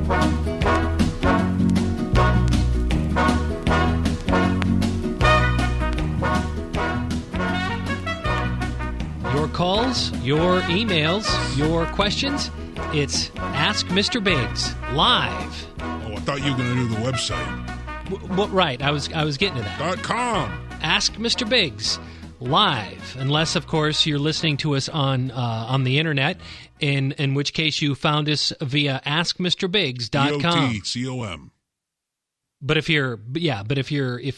Your calls, your emails, your questions. It's Ask Mr. Biggs live. Oh, I thought you were going to do the website. Right, I was getting to that. .com. Ask Mr. Biggs live, unless of course you're listening to us on the internet, in which case you found us via askmrbiggs.com. BOTCOM. But if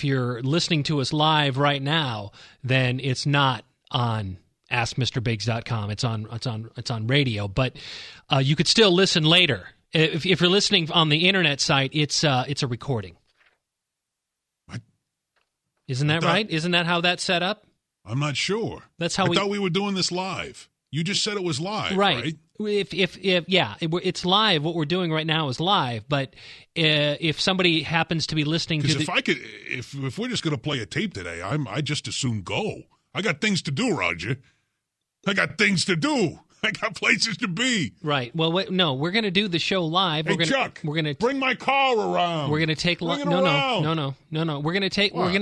you're listening to us live right now, then it's not on askmrbiggs.com. It's on radio, but you could still listen later. If you're listening on the internet site, it's a recording. What? Isn't that right? Isn't that how that's set up? I'm not sure. That's how I thought we were doing this live. You just said it was live, right? It's live. What we're doing right now is live. But if somebody happens to be listening to, if we're just going to play a tape today, I just as soon go. I got things to do, Roger. I got things to do. I got places to be. Right. Well, no, we're going to do the show live. Hey, Chuck, we're going to bring my car around. We're going to take no. We're going to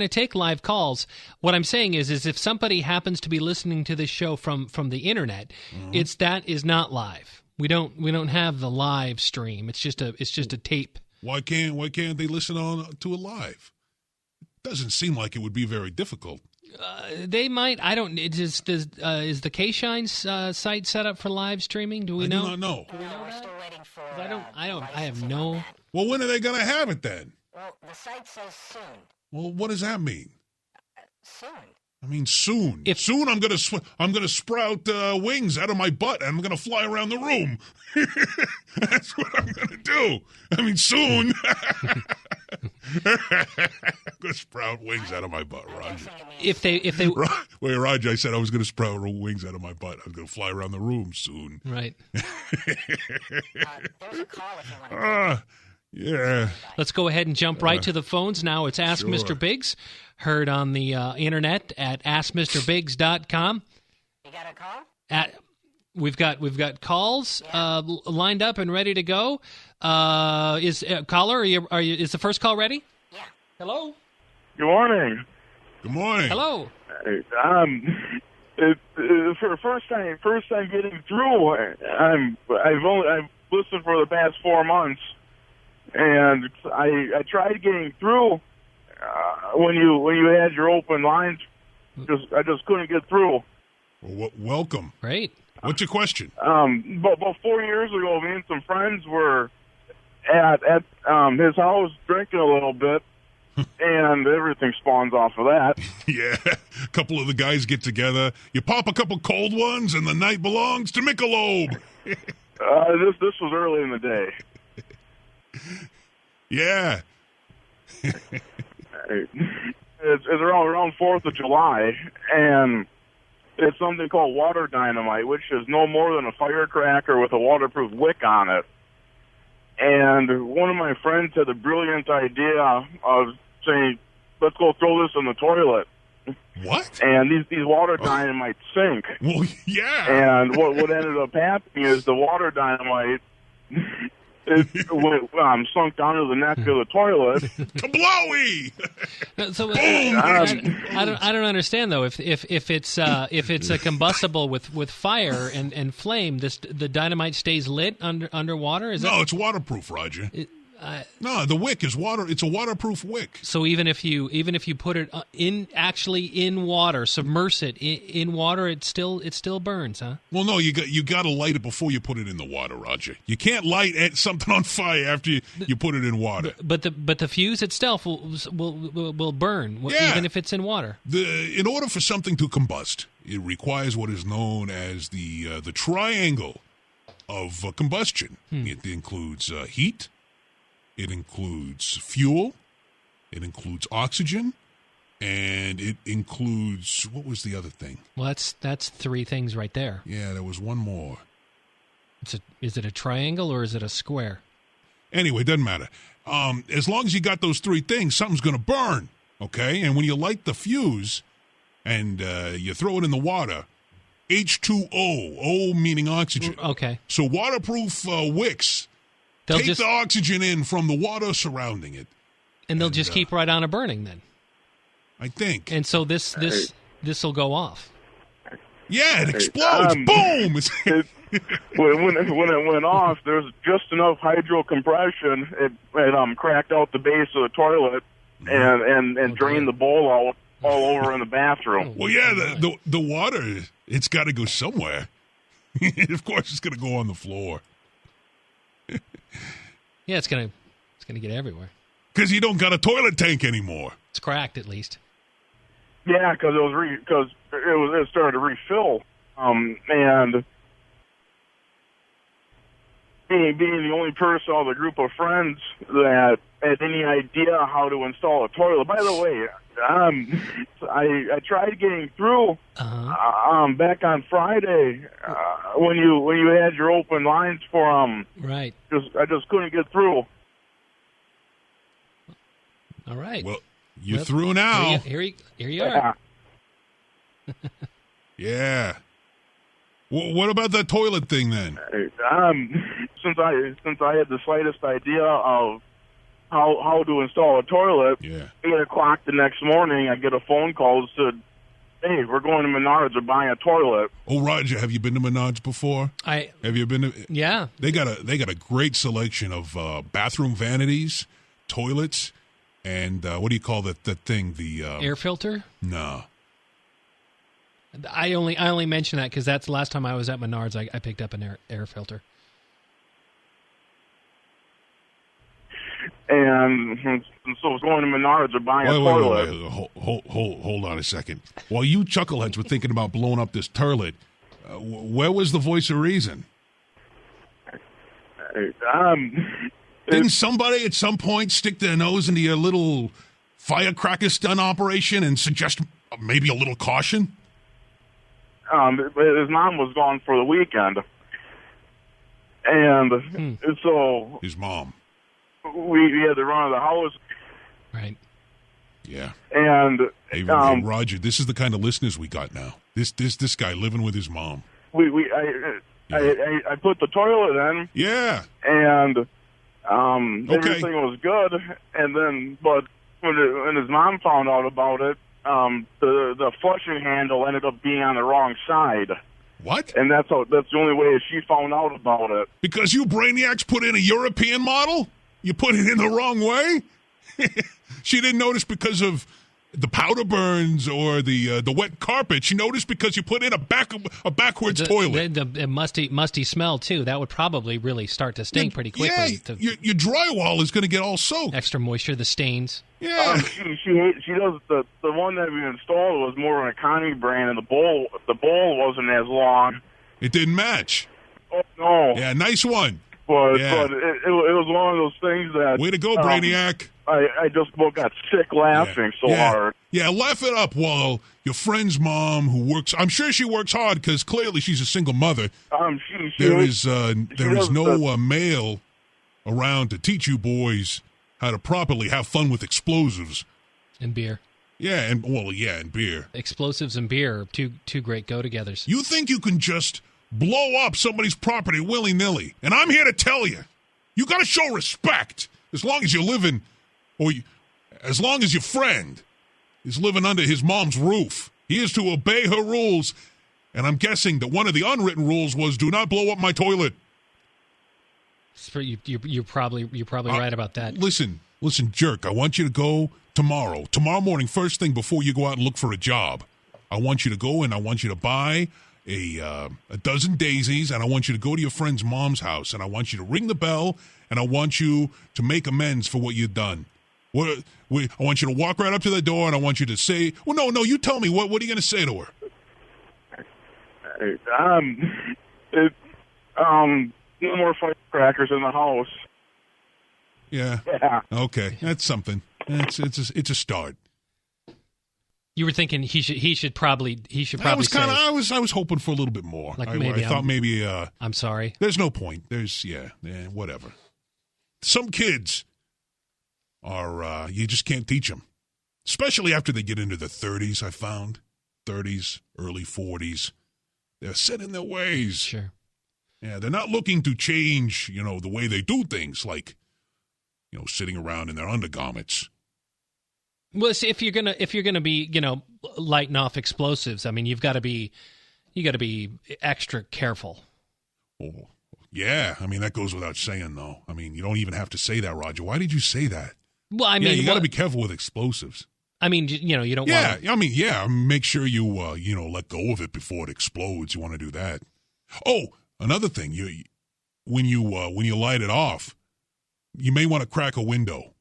take live calls. What I'm saying is if somebody happens to be listening to this show from the internet, that is not live. We don't have the live stream. It's just a tape. Why can't they listen on to it live? It doesn't seem like it would be very difficult. They might. I don't. Is the K-Shine site set up for live streaming? Do we know? I do not know. Do we know that? We're still waiting for. I have no. Well, when are they going to have it then? Well, the site says soon. Well, what does that mean? Soon. I mean, soon. Soon, I'm gonna sprout wings out of my butt, and I'm gonna fly around the room. That's what I'm gonna do. I mean, soon. I'm gonna sprout wings out of my butt, Roger. If they wait, Roger, I said I was gonna sprout wings out of my butt. I was gonna fly around the room soon. Right. There's a call if you want to. Yeah. Let's go ahead and jump right to the phones now. It's Ask Mr. Biggs, heard on the internet at askmrbiggs.com. You got a call? We've got calls lined up and ready to go. Is caller? Are you? Is the first call ready? Yeah. Hello. Good morning. Good morning. Hello. It's for first time getting through. I've listened for the past 4 months. And I tried getting through when you had your open lines. I just couldn't get through. Well, welcome. Great. What's your question? But about 4 years ago, me and some friends were at his house drinking a little bit, and everything spawns off of that. Yeah, a couple of the guys get together. You pop a couple cold ones, and the night belongs to Michelob. This was early in the day. Yeah. It's around 4th of July, and it's something called water dynamite, which is no more than a firecracker with a waterproof wick on it. And one of my friends had the brilliant idea of saying, let's go throw this in the toilet. What? And these water dynamites sink. Well, yeah. And what ended up happening is the water dynamite... It sunk down to the neck of the toilet. Kablowy! So I don't understand though. If it's a combustible with fire and flame, the dynamite stays lit underwater. It's waterproof, Roger. No, the wick is water. It's a waterproof wick. So even if you put it in water, submerge it in water, it still burns, huh? Well, no, you got to light it before you put it in the water, Roger. You can't light something on fire after you put it in water. But the fuse itself will burn, even if it's in water. In order for something to combust, it requires what is known as the triangle of combustion. It includes heat. It includes fuel, it includes oxygen, and it includes, what was the other thing? Well, that's 3 things right there. Yeah, there was one more. Is it a triangle or is it a square? Anyway, it doesn't matter. As long as you got those 3 things, something's going to burn, okay? And when you light the fuse and you throw it in the water, H2O, O meaning oxygen. Okay. So waterproof wicks take the oxygen in from the water surrounding it. And they'll just keep right on a burning then. I think. And so this will go off. Yeah, it explodes. Boom! when it went off, there's just enough hydro compression. It cracked out the base of the toilet and drained the bowl out all over in the bathroom. Well, yeah, the water, it's got to go somewhere. Of course, it's going to go on the floor. Yeah, it's gonna get everywhere. Because you don't got a toilet tank anymore. It's cracked, at least. Yeah, because it started to refill, and being the only person out of the group of friends that had any idea how to install a toilet. By the way, I tried getting through back on Friday when you had your open lines for right. I just couldn't get through. All right. Well, you're through now. Here you are. Yeah. Well, what about that toilet thing then? Since I had the slightest idea of how to install a toilet, 8 o'clock the next morning, I get a phone call that said, "Hey, we're going to Menards to buy a toilet." Oh, Roger, have you been to Menards before? Have you been to? Yeah. They got a great selection of bathroom vanities, toilets, and what do you call that thing? The air filter? No. I only mention that because that's the last time I was at Menards. I picked up an air filter. And so I was going to Menards to buy a toilet. Wait. Hold on a second. While you chuckleheads were thinking about blowing up this toilet, where was the voice of reason? Didn't somebody at some point stick their nose into your little firecracker stun operation and suggest maybe a little caution? His mom was gone for the weekend. And so... His mom. We had to run out of the house. Right. Yeah. And... Hey, Roger, this is the kind of listeners we got now. This guy living with his mom. I put the toilet in. Yeah. And everything was good. And then, but when his mom found out about it, the flushing handle ended up being on the wrong side. What? And that's the only way she found out about it. Because you brainiacs put in a European model? You put it in the wrong way? She didn't notice because of the powder burns or the wet carpet. She noticed because you put in a backwards toilet. The musty smell, too. That would probably really start to stink pretty quickly. Yeah, your drywall is going to get all soaked. Extra moisture, the stains. Yeah. She does the one that we installed was more of an economy brand, and the bowl wasn't as long. It didn't match. Oh, no. Yeah, nice one. But it was one of those things that... Way to go, Brainiac. I just got sick laughing so hard. Yeah, laugh it up while your friend's mom, who works... I'm sure she works hard because clearly she's a single mother. There is no male around to teach you boys how to properly have fun with explosives. And beer. Yeah, and beer. Explosives and beer are two great go-togethers. You think you can just blow up somebody's property willy-nilly? And I'm here to tell you, you got to show respect as long as you're living, as long as your friend is living under his mom's roof. He is to obey her rules. And I'm guessing that one of the unwritten rules was do not blow up my toilet. You're probably right about that. Listen, jerk. I want you to go tomorrow morning, first thing before you go out and look for a job. I want you to go and I want you to buy a dozen daisies, and I want you to go to your friend's mom's house, and I want you to ring the bell, and I want you to make amends for what you've done. I want you to walk right up to the door, and I want you to say, well, no, you tell me, what are you going to say to her? No more firecrackers in the house. Yeah. Okay, that's something. It's a start. You were thinking he should probably I was hoping for a little bit more. Like I thought maybe I'm sorry. There's no point. There's whatever. Some kids are you just can't teach them, especially after they get into the 30s. I found 30s, early 40s, they're set in their ways. Sure. Yeah, they're not looking to change, the way they do things, like, sitting around in their undergarments. Well, see, if you're gonna be, lighting off explosives, I mean, you got to be extra careful. Oh, yeah. I mean, that goes without saying, though. I mean, you don't even have to say that, Roger. Why did you say that? Well, I mean, you got to be careful with explosives. I mean, you don't. Yeah, I mean, yeah. Make sure you let go of it before it explodes. You want to do that. Oh, another thing, when you light it off, you may want to crack a window.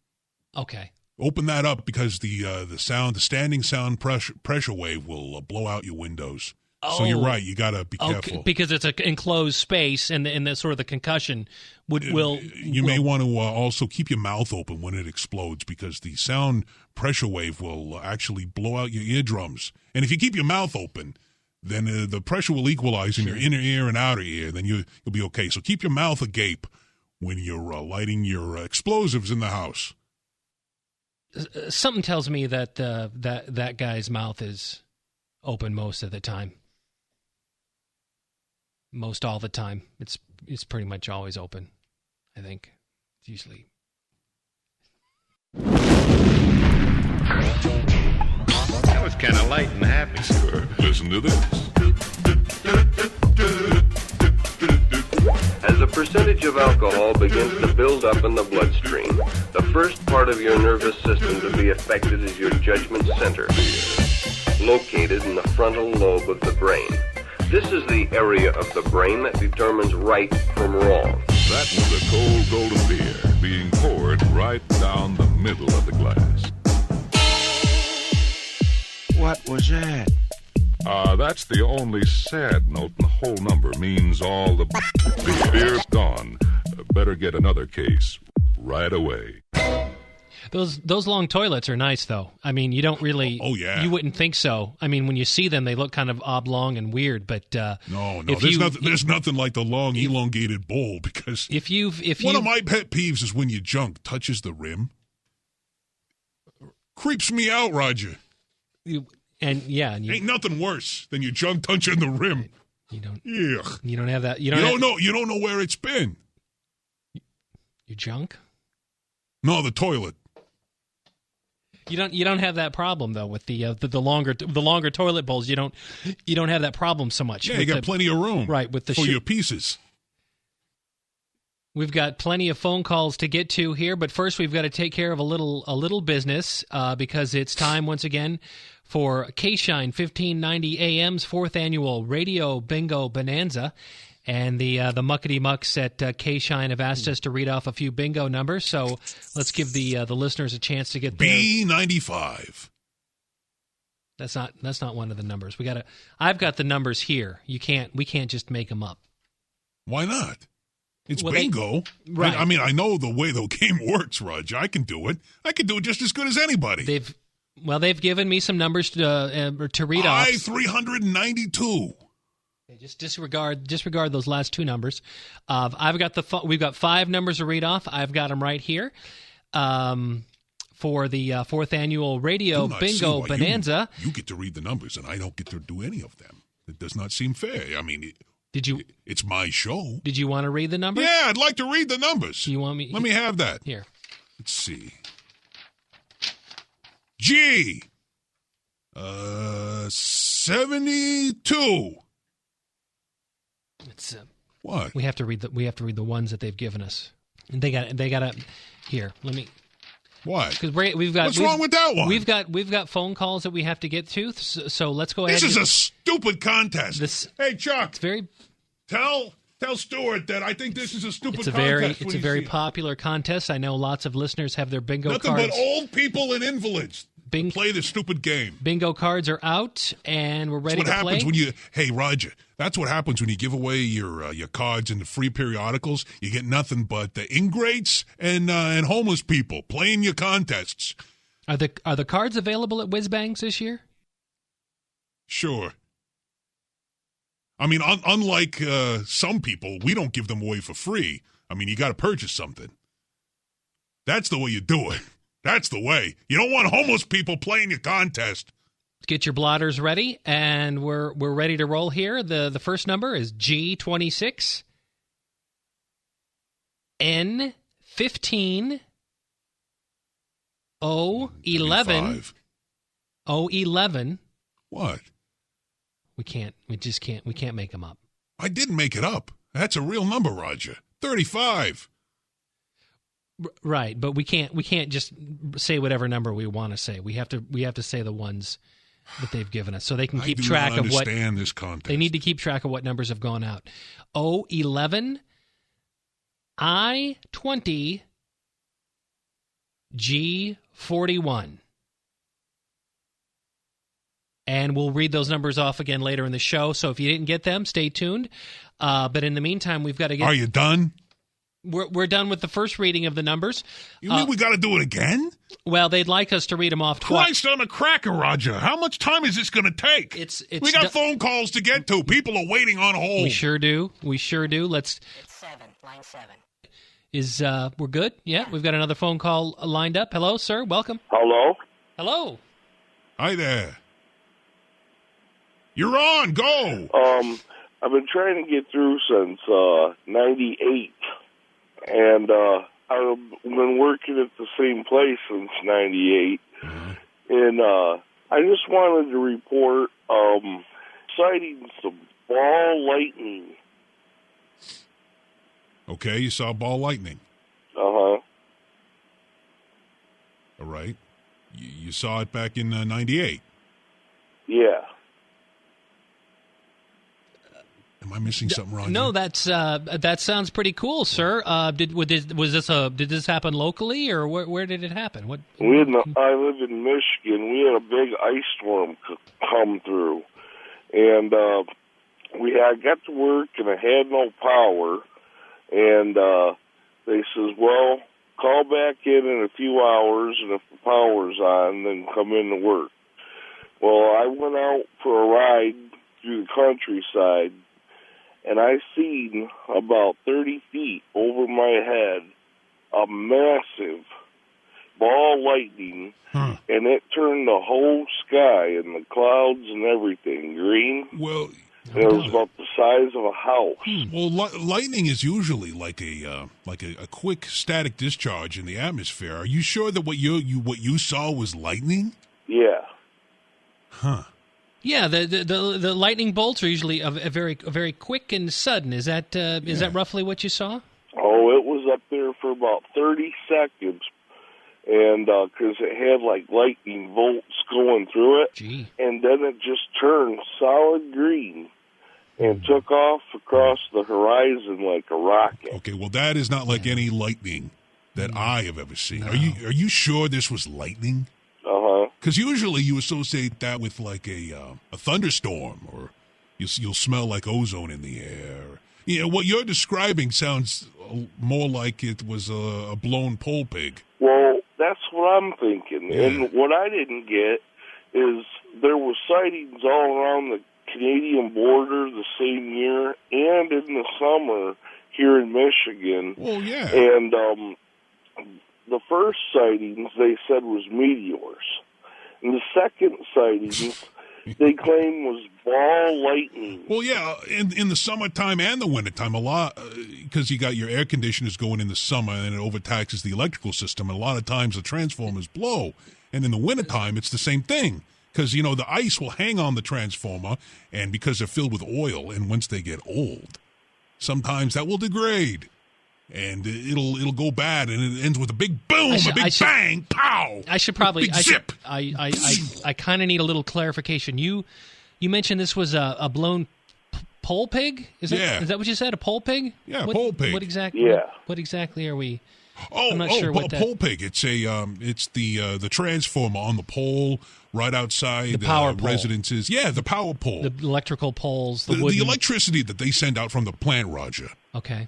Okay. Open that up because the standing sound pressure wave will blow out your windows. So you're right. You got to be careful because it's an enclosed space, and the sort of the concussion will. You may want to also keep your mouth open when it explodes because the sound pressure wave will actually blow out your eardrums. And if you keep your mouth open, then the pressure will equalize in your inner ear and outer ear. Then you'll be okay. So keep your mouth agape when you're lighting your explosives in the house. Something tells me that that guy's mouth is open most of the time. Most all the time. It's pretty much always open, I think. It's usually. That was kind of light and happy. Sure. Listen to this. As the percentage of alcohol begins to build up in the bloodstream, the first part of your nervous system to be affected is your judgment center, located in the frontal lobe of the brain. This is the area of the brain that determines right from wrong. That was a cold golden beer being poured right down the middle of the glass. What was that? That's the only sad note in the whole number. Means all the beer's gone. Better get another case right away. Those long toilets are nice, though. I mean, you don't really. Oh yeah. You wouldn't think so. I mean, when you see them, they look kind of oblong and weird. But no, there's nothing like the long, elongated bowl because one of my pet peeves is when your junk touches the rim. Creeps me out, Roger. Ain't nothing worse than your junk touching the rim. You don't. Ugh. You don't have that. You don't know where it's been. Your junk? No, the toilet. You don't have that problem though with the longer toilet bowls. You don't have that problem so much. Yeah, you got plenty of room, right? With for your pieces. We've got plenty of phone calls to get to here, but first we've got to take care of a little business because it's time once again for K-Shine 1590 AM's 4th annual Radio Bingo Bonanza. And the Muckety Mucks at K-Shine have asked us to read off a few bingo numbers, so let's give the listeners a chance to get there. B95. That's not one of the numbers. I've got the numbers here. We can't just make them up. Why not? It's bingo. Right. I mean, I know the way the game works, Roger. I can do it. I can do it just as good as anybody. They've given me some numbers to read off. 392. Okay, just disregard those last two numbers. We've got 5 numbers to read off. I've got them right here. For the 4th annual Radio Bingo Bonanza. You get to read the numbers, and I don't get to do any of them. It does not seem fair. I mean, it's my show. Did you want to read the numbers? Yeah, I'd like to read the numbers. You want me? Let me have that. Here. Let's see. G. 72. It's what? We have to read the ones that they've given us. And they got to here. Let me. What? Because we've got. What's wrong with that one? We've got phone calls that we have to get to. So let's go ahead. This is a stupid contest. Hey, Chuck. It's very. Tell Stuart that I think this is a stupid contest. It's a very popular contest. I know lots of listeners have their bingo cards. Nothing but old people and invalids play this stupid game. Bingo cards are out, and we're ready to play. That's what happens when you. Hey, Roger. That's what happens when you give away your cards in the free periodicals. You get nothing but the ingrates and homeless people playing your contests. Are the cards available at Whizbangs this year? Sure. I mean, unlike some people, we don't give them away for free. I mean, you got to purchase something. That's the way you do it. That's the way. You don't want homeless people playing your contest. Get your blotters ready, and we're ready to roll here. The first number is G26. N15 011 011. What? We can't make them up. I didn't make it up. That's a real number, Roger. 35. Right, but we can't just say whatever number we want to say. We have to say the ones that they've given us, so they can keep track of what. Understand this contest. They need to keep track of what numbers have gone out. 011 I-20 G41. And we'll read those numbers off again later in the show. So if you didn't get them, stay tuned. But in the meantime, we've got to get. Are you done? We're done with the first reading of the numbers. You mean we got to do it again? Well, they'd like us to read them off twice. Christ on a cracker, Roger. How much time is this going to take? We got phone calls to get to. People are waiting on hold. We sure do. It's 7, line 7. We're good? Yeah, we've got another phone call lined up. Hello, sir. Welcome. Hello? Hello. Hi there. You're on. Go. I've been trying to get through since 98. And I've been working at the same place since 98. Mm-hmm. And I just wanted to report sightings of ball lightning. Okay, you saw ball lightning. Uh-huh. All right. You saw it back in 98. Yeah. Am I missing something, Roger? No, that sounds pretty cool, sir. Did this happen locally, or where did it happen? I live in Michigan. We had a big ice storm come through, and I got to work, and I had no power. And they says, "Well, call back in a few hours, and if the power's on, then come in to work." Well, I went out for a ride through the countryside. And I seen about 30 feet over my head a massive ball lightning, and it turned the whole sky and the clouds and everything green. Well, and it was about the size of a house. Well, lightning is usually like a quick static discharge in the atmosphere. Are you sure that what you saw was lightning? Yeah. Huh. Yeah, the lightning bolts are usually a very quick and sudden. Is that roughly what you saw? Oh, it was up there for about 30 seconds, and because it had like lightning bolts going through it, and then it just turned solid green and took off across the horizon like a rocket. Okay, well that is not like any lightning that I have ever seen. No. Are you sure this was lightning? Because usually you associate that with like a thunderstorm, or you'll smell like ozone in the air. You know, what you're describing sounds more like it was a blown pole pig. Well, that's what I'm thinking. Yeah. And what I didn't get is there were sightings all around the Canadian border the same year and in the summer here in Michigan. Well, yeah. And the first sightings they said was meteors. And the second sightings they claim was ball lightning. Well, yeah, in the summertime and the wintertime, a lot, because you got your air conditioners going in the summer and it overtaxes the electrical system, and a lot of times the transformers blow. And in the wintertime, it's the same thing, because, you know, the ice will hang on the transformer, and because they're filled with oil, and once they get old, sometimes that will degrade. And it'll go bad, and it ends with a big boom, a big bang, pow. I should probably zip. I kind of need a little clarification. You mentioned this was a blown pole pig. Is that what you said? A pole pig? Yeah, pole pig. What exactly? Yeah. What exactly are we? I'm not sure what pole pig. It's it's the transformer on the pole right outside the power residences. Yeah, the power pole. The electrical poles. The electricity that they send out from the plant, Roger. Okay.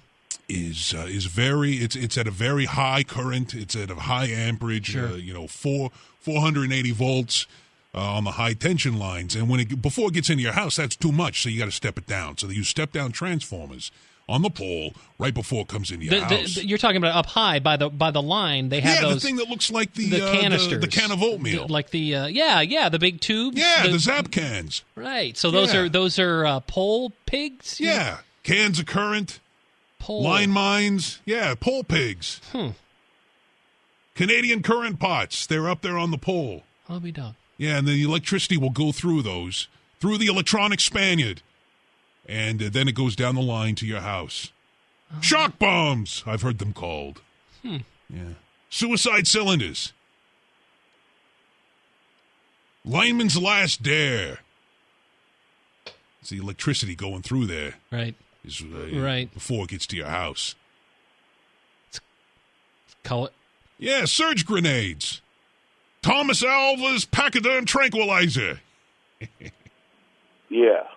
Is very it's at a very high current. It's at a high amperage. Sure. 480 volts on the high tension lines. And before it gets into your house, that's too much. So you got to step it down. So they use step down transformers on the pole right before it comes into your house. You're talking about up high by the line. They have the thing that looks like the canisters, the can of oatmeal, the big tubes. Yeah, the Zap cans. Right. So those are pole pigs. Yeah, cans of current. Line mines, yeah, pole pigs. Canadian current pots, they're up there on the pole. I'll be done. Yeah, and the electricity will go through those, through the electronic Spaniard. And then it goes down the line to your house. Shock bombs, I've heard them called. Yeah. Suicide cylinders. Lineman's last dare. It's the electricity going through there. Right. Right. Before it gets to your house. Call it. Yeah, surge grenades. Thomas Alva's pachyderm tranquilizer. Yeah.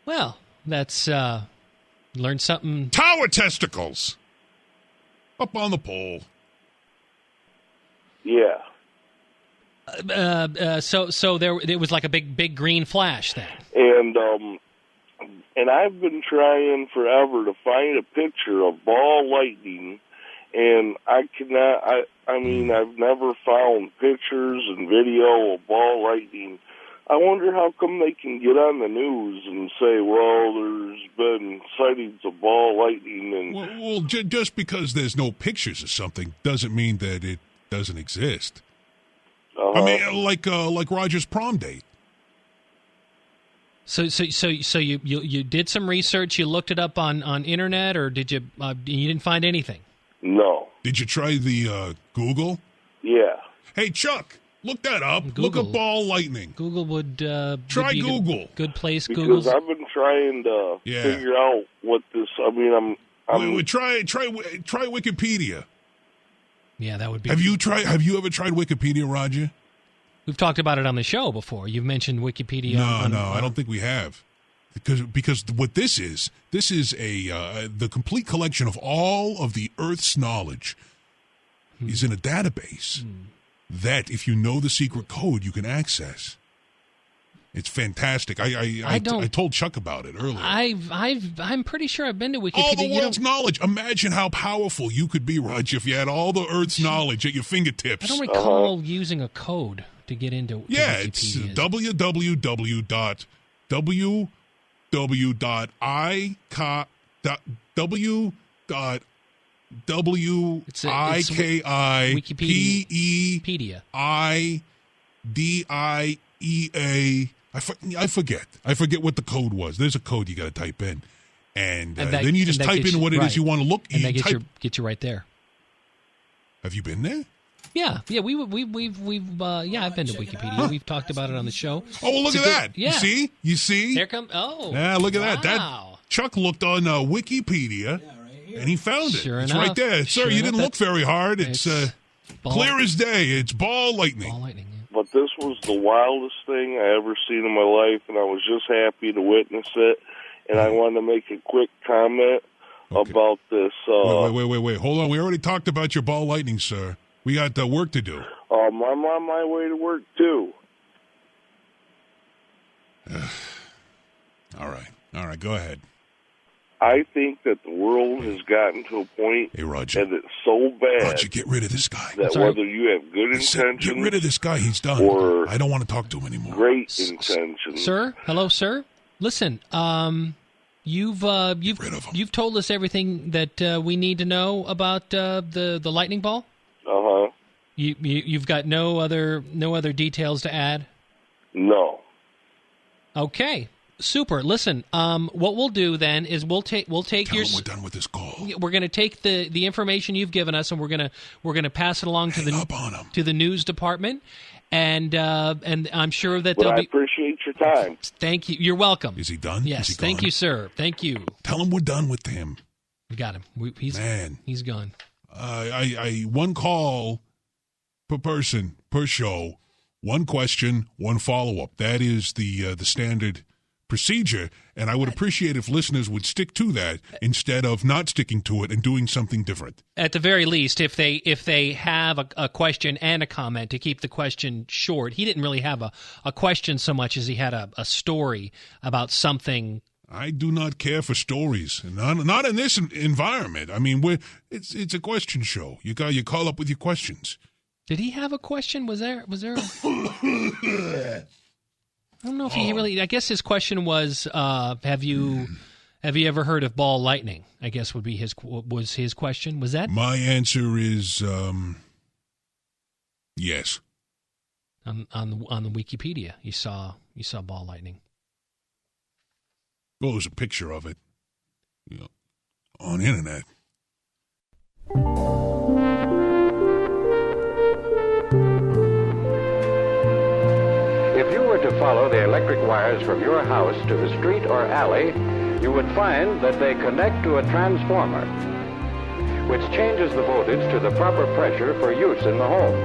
Well, that's learn something. Tower testicles. Up on the pole. Yeah. So it was like a big green flash then. And I've been trying forever to find a picture of ball lightning, and I cannot. I mean, I've never found pictures and video of ball lightning. I wonder how come they can get on the news and say, well, there's been sightings of ball lightning. And well, just because there's no pictures of something doesn't mean that it doesn't exist. I mean, like Roger's prom date. So you did some research, you looked it up on internet, or did you didn't find anything? No. Did you try the Google? Yeah. Hey, Chuck, look that up. Google. Look up ball lightning. Google would try be Google. Good place. Because I've been trying to figure out what this. I mean, I'm try Wikipedia. Yeah, that would be. Have you ever tried Wikipedia, Roger? We've talked about it on the show before. You've mentioned Wikipedia. No, I don't think we have. Because what this is the complete collection of all of the Earth's knowledge is in a database that, if you know the secret code, you can access. It's fantastic. I told Chuck about it earlier. I'm pretty sure I've been to Wikipedia. All the world's knowledge. Imagine how powerful you could be, Roger, if you had all the Earth's knowledge at your fingertips. I don't recall using a code to get into Wikipedia. Yeah, it's www.ika.org. I forget what the code was. There's a code you got to type in, and then you just type in what it is you want to look. And that gets you right there. Have you been there? Yeah. I've been to Wikipedia. We've talked about it on the show. Oh, well, look at that! Yeah. You see? There come. Oh, yeah, look at that. Chuck looked on Wikipedia, and he found it. Sure it's enough. right there, sir. You didn't look very hard. It's clear as day. It's ball lightning. Ball lightning. But this was the wildest thing I ever seen in my life, and I was just happy to witness it. And I wanted to make a quick comment about this. Wait. Hold on. We already talked about your ball lightning, sir. We got work to do. I'm on my way to work, too. All right. Go ahead. I think that the world has gotten to a point that it's so bad. Roger, get rid of this guy. That whether you have good intentions, get rid of this guy. He's done. Or I don't want to talk to him anymore. Great intentions, sir. Hello, sir. Listen, you've told us everything that we need to know about the lightning ball. You've got no other details to add. No. Okay. Super. Listen, what we'll do then is we'll take Tell your. him we're done with this call. We're going to take the information you've given us, and we're going to pass it along to the news department, and I'm sure that they'll I appreciate your time. Thank you. You're welcome. Is he done? Yes. Thank you, sir. Thank you. Tell him we're done with him. We got him. He's gone. I one call per person per show, one question, one follow up. That is the standard procedure, and I would appreciate if listeners would stick to that instead of not sticking to it and doing something different. At the very least, if they have a question and a comment, to keep the question short. He didn't really have a question so much as he had a story about something. I do not care for stories, not in this environment. I mean, it's a question show. You call up with your questions. Did he have a question? Was there? I don't know if he really. I guess his question was, have you Have you ever heard of ball lightning? I guess was his question. Was that? My answer is yes. On the Wikipedia, you saw ball lightning. Well, there's a picture of it, on internet. If you were to follow the electric wires from your house to the street or alley, you would find that they connect to a transformer, which changes the voltage to the proper pressure for use in the home.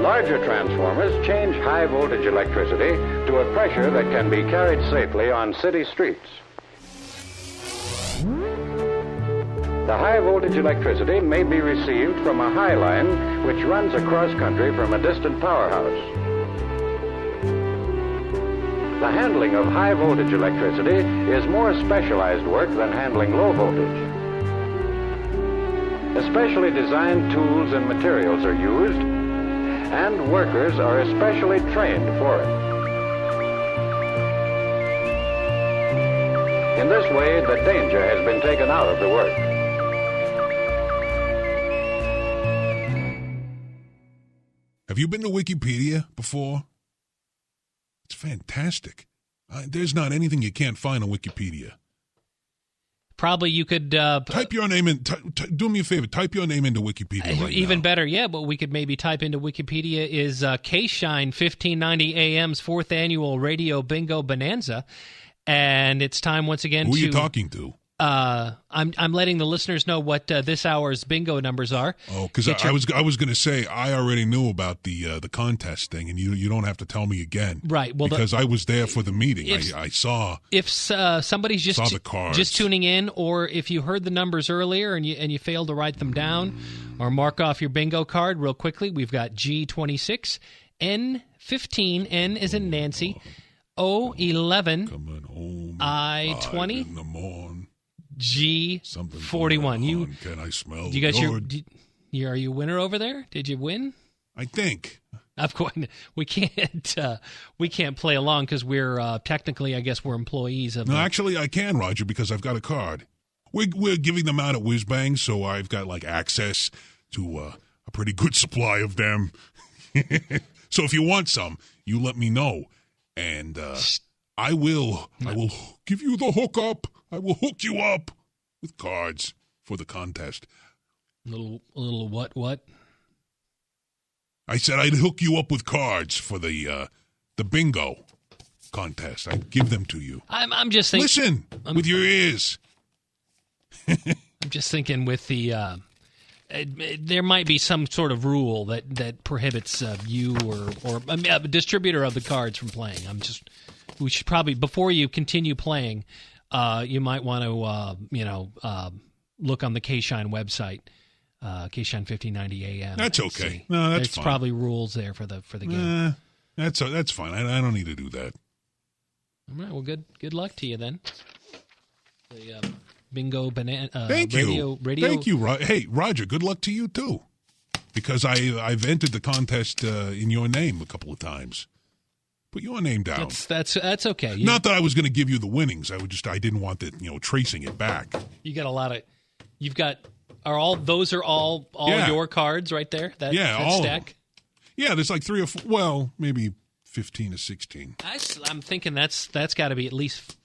Larger transformers change high voltage electricity to a pressure that can be carried safely on city streets. The high voltage electricity may be received from a high line which runs across country from a distant powerhouse. The handling of high voltage electricity is more specialized work than handling low voltage. Especially designed tools and materials are used, and workers are especially trained for it. In this way, the danger has been taken out of the work. Have you been to Wikipedia before? It's fantastic. There's not anything you can't find on Wikipedia. Probably you could type your name in. Do me a favor. Type your name into Wikipedia right even now. Better, yeah. What we could maybe type into Wikipedia is K-Shine 1590 AM's 4th annual Radio Bingo Bonanza, and it's time once again. Who are you talking to? I'm letting the listeners know what this hour's bingo numbers are. Oh, because I was going to say I already knew about the contest thing, and you don't have to tell me again, right? Well, because I was there for the meeting. I saw. If somebody's just tuning in, or if you heard the numbers earlier and you failed to write them down, or mark off your bingo card real quickly, we've got G26, N15, N as in Nancy, O11, I20, in the morning. G41. Can I smell? You got are you a winner over there? Did you win? I think. Of course, we can't play along because we're technically, I guess, we're employees of. No, actually, I can, Roger, because I've got a card. We're giving them out at Whizbang, so I've got access to a pretty good supply of them. So if you want some, you let me know, and I will give you the hookup. I will hook you up with cards for the contest. A little what? I said I'd hook you up with cards for the bingo contest. I'd give them to you. I'm just thinking. Listen with your ears. I'm just thinking with the. There might be some sort of rule that prohibits you or a distributor of the cards from playing. We should probably, before you continue playing, you might want to look on the K-Shine website, K-Shine 1590 AM. That's okay. No, that's fine. There's probably rules there for the game. That's fine. I don't need to do that. All right. Well, good luck to you then. The bingo banana. Thank you. Radio. Thank you. Hey, Roger. Good luck to you too, because I've entered the contest in your name a couple of times. Put your name down. That's okay. Not that I was going to give you the winnings. I didn't want that, tracing it back. You got a lot of. You've got. Those are all your cards right there. That all stack. Yeah, there's 3 or 4. Well, maybe 15 or 16. I'm thinking that's got to be at least.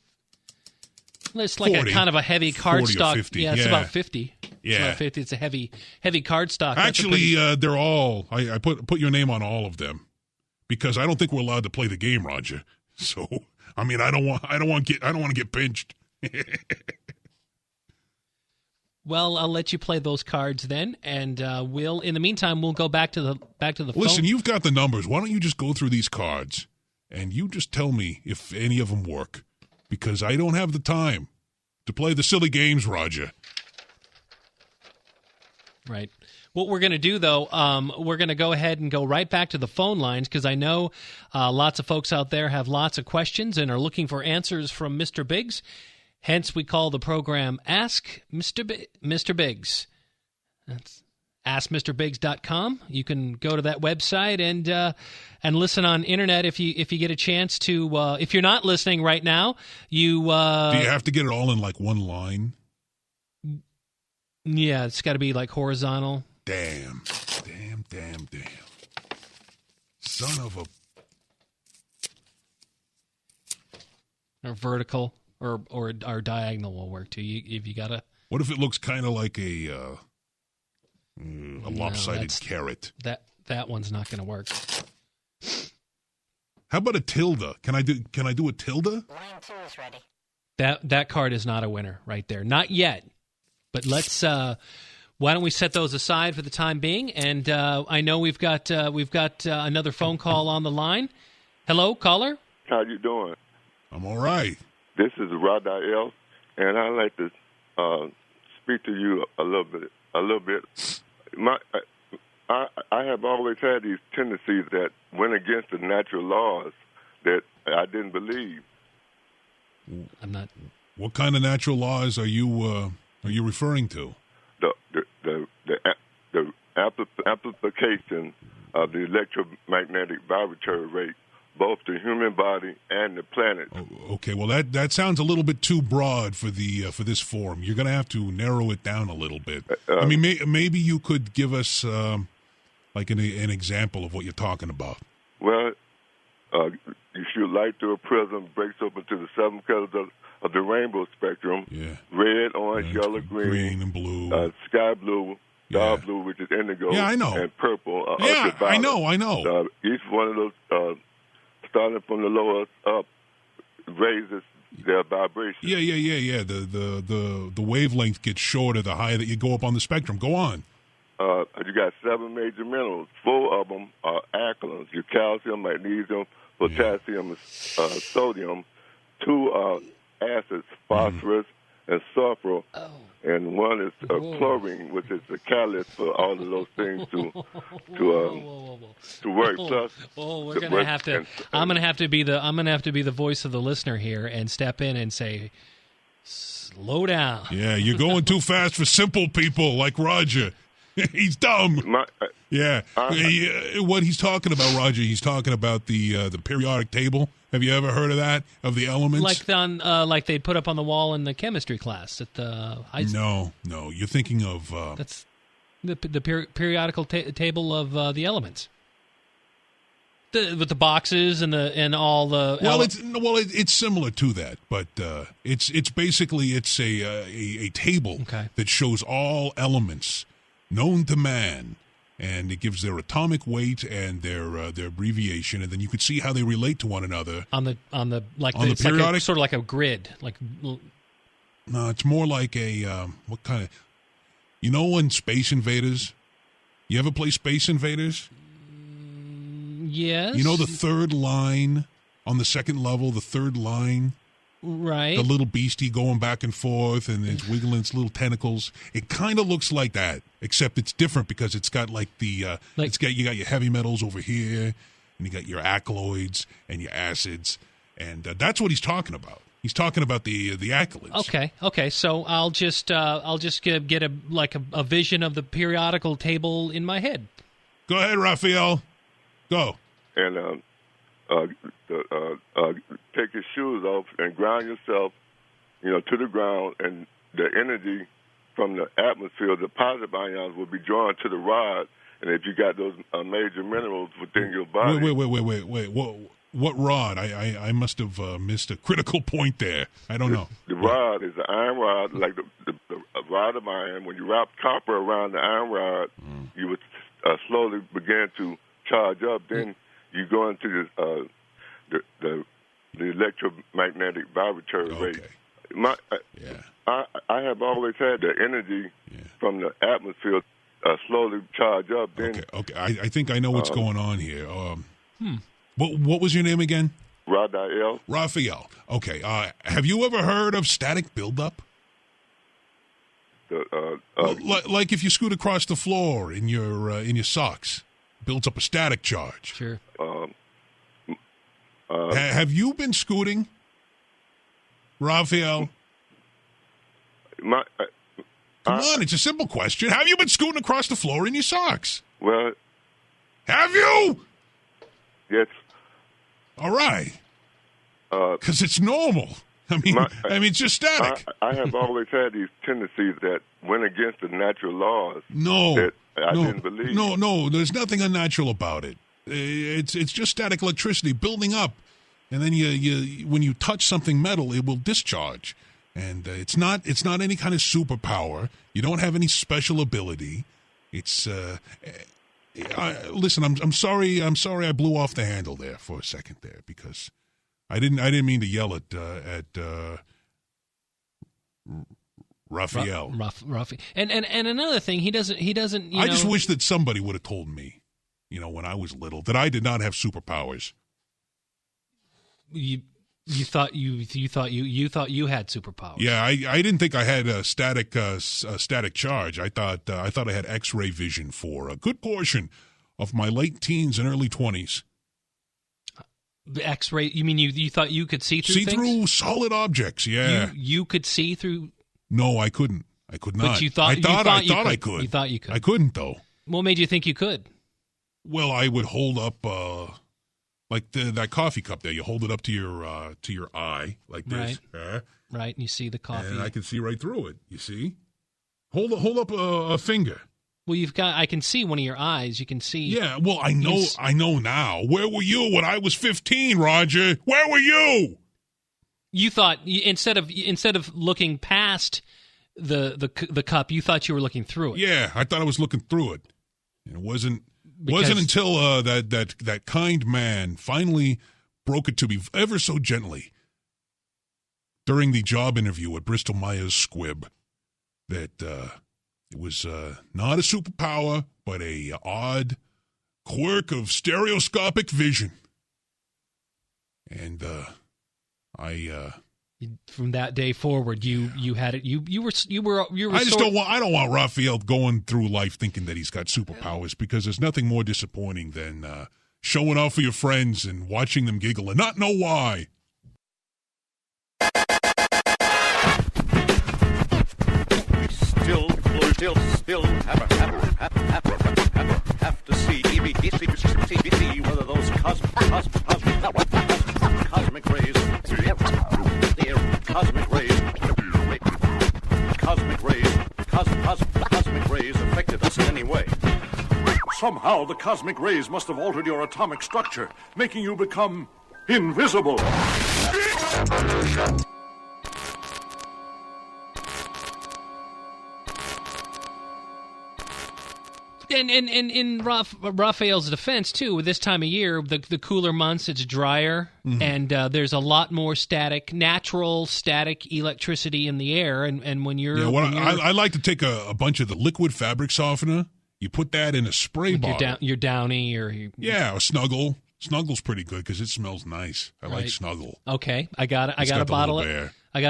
It's 40, a kind of a heavy card stock. 50. Yeah, it's about 50. Yeah, it's about 50. It's a heavy card stock. Actually, they're all. I put your name on all of them. Because I don't think we're allowed to play the game, Roger. So, I don't want to get pinched. Well, I'll let you play those cards then, and in the meantime, we'll go back to the phone. Listen, you've got the numbers. Why don't you just go through these cards, and you just tell me if any of them work? Because I don't have the time to play the silly games, Roger. Right. What we're going to do, though, we're going to go ahead and go right back to the phone lines because I know lots of folks out there have lots of questions and are looking for answers from Mr. Biggs. Hence, we call the program Ask Mr. Biggs. AskMrBiggs.com. You can go to that website and listen on internet if you get a chance to. If you're not listening right now, do you have to get it all in like one line? Yeah, it's got to be like horizontal. Damn. Son of a. Or vertical or diagonal will work too. If you gotta. What if it looks kind of like a lopsided carrot? That one's not going to work. How about a tilde? Can I do a tilde? Line 2 is ready. That card is not a winner right there. Not yet. But let's. Why don't we set those aside for the time being? And I know we've got another phone call on the line. Hello, caller. How you doing? I'm all right. This is Radael, and I'd like to speak to you a little bit. I have always had these tendencies that went against the natural laws that I didn't believe. I'm not. What kind of natural laws are you referring to? The application of the electromagnetic vibratory rate, both the human body and the planet. Oh, okay, well that sounds a little bit too broad for this forum. You're going to have to narrow it down a little bit. I mean, maybe you could give us like an example of what you're talking about. Well, you shoot light through a prism, breaks open to the 7 colors of the rainbow spectrum. Yeah. Red, orange, yellow, green, and blue, sky blue, dark blue, which is indigo. Yeah, I know. And purple. Yeah, I know. Each one of those, starting from the lowest up, raises their vibration. Yeah. The wavelength gets shorter the higher that you go up on the spectrum. Go on. You got 7 major minerals. 4 of them are alkalins. Your calcium, magnesium, potassium, sodium. 2 are acids, phosphorus, and sulfur. Oh. And 1 is chlorine, which is the catalyst for all of those things to work. Plus, we're gonna have to. I'm gonna have to be the voice of the listener here and step in and say, slow down. Yeah, you're going too fast for simple people like Roger. He's dumb. What he's talking about, Roger, he's talking about the periodic table. Have you ever heard of that? Of the elements? Like they put up on the wall in the chemistry class at the high school. No. You're thinking of... That's the periodical table of the elements. With the boxes and all the... It's similar to that, but it's basically a table that shows all elements known to man, and it gives their atomic weight and their abbreviation, and then you could see how they relate to one another on the periodic, like sort of like a grid. No, it's more like a what kind of? You know, in Space Invaders, you ever play Space Invaders? Yes. You know the third line on the second level, the third line. Right. The little beastie going back and forth and it's wiggling its little tentacles. It kind of looks like that, except it's different because it's got like you got your heavy metals over here, and you got your alkaloids and your acids, and that's what he's talking about. He's talking about the accolades. Okay. So I'll just get a vision of the periodical table in my head. Go ahead, Raphael. Go. And take your shoes off and ground yourself, to the ground, and the energy from the atmosphere, the positive ions, will be drawn to the rod. And if you got those major minerals within your body, wait. What rod? I must have missed a critical point there. I don't know. The rod is the iron rod, like the rod of iron. When you wrap copper around the iron rod, you would slowly begin to charge up. Then you go into the electromagnetic vibratory rate. I have always had the energy from the atmosphere slowly charge up. Then I think I know what's going on here. What was your name again? Raphael. Okay. Have you ever heard of static buildup? Like if you scoot across the floor in your socks, builds up a static charge. Sure. Have you been scooting, Raphael? Come on, it's a simple question. Have you been scooting across the floor in your socks? Well, have you? Yes. All right. Because it's normal. I mean, it's just static. I have always had these tendencies that went against the natural laws. That I didn't believe. No, there's nothing unnatural about it. It's just static electricity building up, and then you when you touch something metal, it will discharge. And it's not any kind of superpower. You don't have any special ability. It's listen. I'm sorry. I blew off the handle there for a second there because I didn't mean to yell at Raphael. Raphael. And another thing, he doesn't. I just wish that somebody would have told me, when I was little, that I did not have superpowers. You thought you had superpowers. Yeah, I didn't think I had a static charge. I thought I had X-ray vision for a good portion of my late teens and early 20s. X-ray? You mean you thought you could see through things? See through solid objects? Yeah. You could see through. No, I couldn't. I could not. But you thought I thought I could. You thought you could. I couldn't though. What made you think you could? Well, I would hold up. Like that coffee cup there, you hold it up to your eye like this. Right. Right, and you see the coffee. And I can see right through it, you see? Hold up a finger. Well, I can see one of your eyes. You can see. Yeah, well, I know now. Where were you when I was 15, Roger? Where were you? You thought, instead of looking past the cup, you thought you were looking through it. Yeah, I thought I was looking through it. And it wasn't until that kind man finally broke it to me ever so gently during the job interview at Bristol Myers Squibb that it was not a superpower, but a odd quirk of stereoscopic vision. And from that day forward, you had it. You were. I don't want Raphael going through life thinking that he's got superpowers, because there's nothing more disappointing than showing off for your friends and watching them giggle and not know why. Still have to see whether those cosmic rays. Cosmic rays affected us in any way. Somehow the cosmic rays must have altered your atomic structure, making you become invisible. And in Raphael's defense, too, with this time of year, the cooler months, it's drier, and there's a lot more natural static electricity in the air. And when you're... Yeah, I like to take a bunch of the liquid fabric softener, you put that in a spray bottle. Your Downy or... Yeah, or Snuggle. Snuggle's pretty good because it smells nice. I like Snuggle. Okay, I got it. I got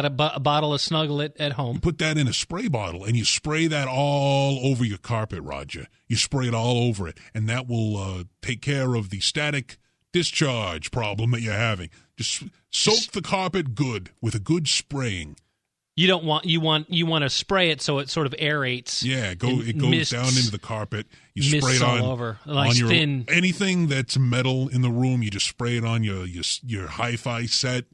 a bottle of Snuggle at home. You put that in a spray bottle, and you spray that all over your carpet, Roger. You spray it all over it, and that will take care of the static discharge problem that you're having. Just soak the carpet good with a good spraying. You want to spray it so it sort of aerates. Yeah, it goes down into the carpet. You spray it all over. Like thin. Anything that's metal in the room. You just spray it on your hi-fi set,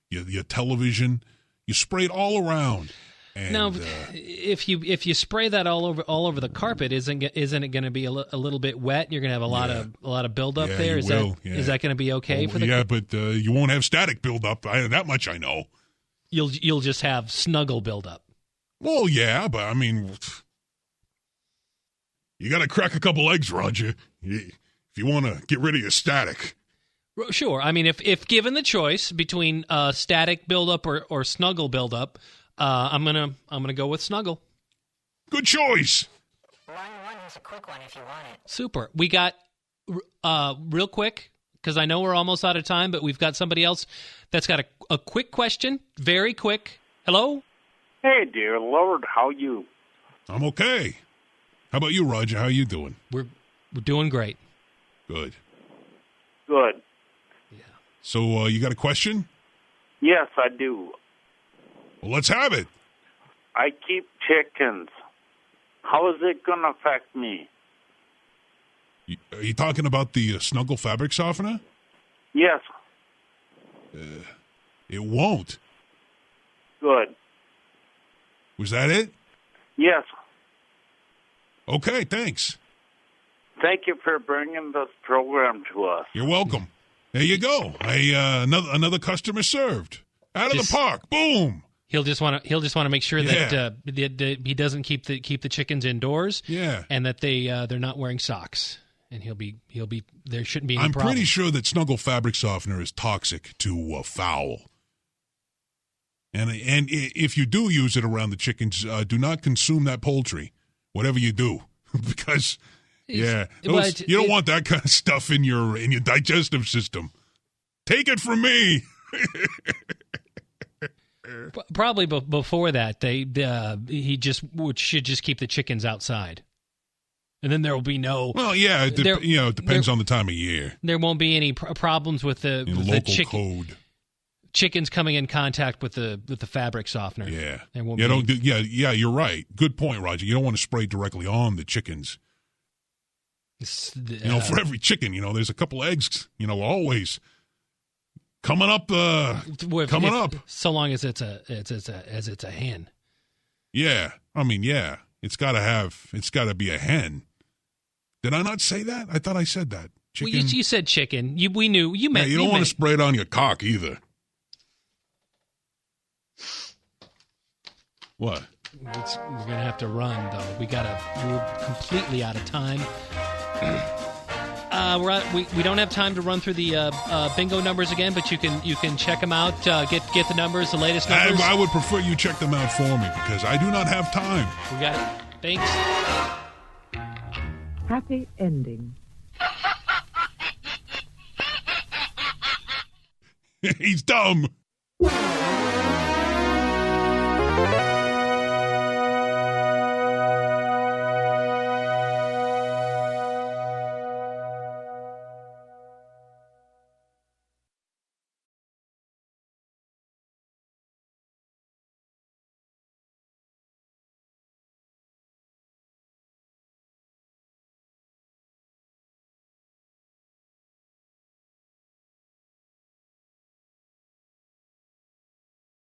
your television. You spray it all around. And, now, if you spray that all over the carpet, isn't it going to be a little bit wet? You're going to have a lot of buildup there. Is that going to be okay for the? Yeah, but you won't have static buildup. That much I know. You'll just have Snuggle buildup. Well, yeah, but I mean, you got to crack a couple eggs, Roger, if you want to get rid of your static. Sure. I mean, if given the choice between static buildup or Snuggle buildup, I'm gonna go with Snuggle. Good choice. Line one is a quick one if you want it. Super. We got real quick, because I know we're almost out of time, but we've got somebody else that's got a quick question, very quick. Hello? Hey, dear Lord, how you? I'm okay. How about you, Roger? How you doing? We're doing great. Good. Good. Yeah. So you got a question? Yes, I do. Well, let's have it. I keep chickens. How is it going to affect me? Are you talking about the Snuggle fabric softener? Yes. It won't. Good. Was that it? Yes. Okay, thanks. Thank you for bringing this program to us. You're welcome. There you go. Another customer served. Out of the park. Boom. He'll just want to make sure that he doesn't keep the chickens indoors. Yeah. And that they're not wearing socks. And he'll be there shouldn't be any I'm problem. pretty sure that Snuggle fabric softener is toxic to fowl. And if you do use it around the chickens, do not consume that poultry, whatever you do, because you don't want that kind of stuff in your digestive system. Take it from me. Probably before that, he should just keep the chickens outside, and then there will be no. Well, yeah, it depends on the time of year. There won't be any problems with the local code. Chickens coming in contact with the fabric softener. Yeah, there won't you're right. Good point, Roger. You don't want to spray directly on the chickens. For every chicken, there's a couple eggs. Always coming up. Up. So long as it's a hen. Yeah, I mean, yeah, it's got to be a hen. Did I not say that? I thought I said that. Chicken. Well, you said chicken. We knew you meant. Yeah, you don't want to spray it on your cock either. What? We're gonna have to run though. We're completely out of time. We don't have time to run through the bingo numbers again, but you can check them out. Get the numbers, the latest numbers. I would prefer you check them out for me because I do not have time. We got it. Thanks. Happy ending. He's dumb.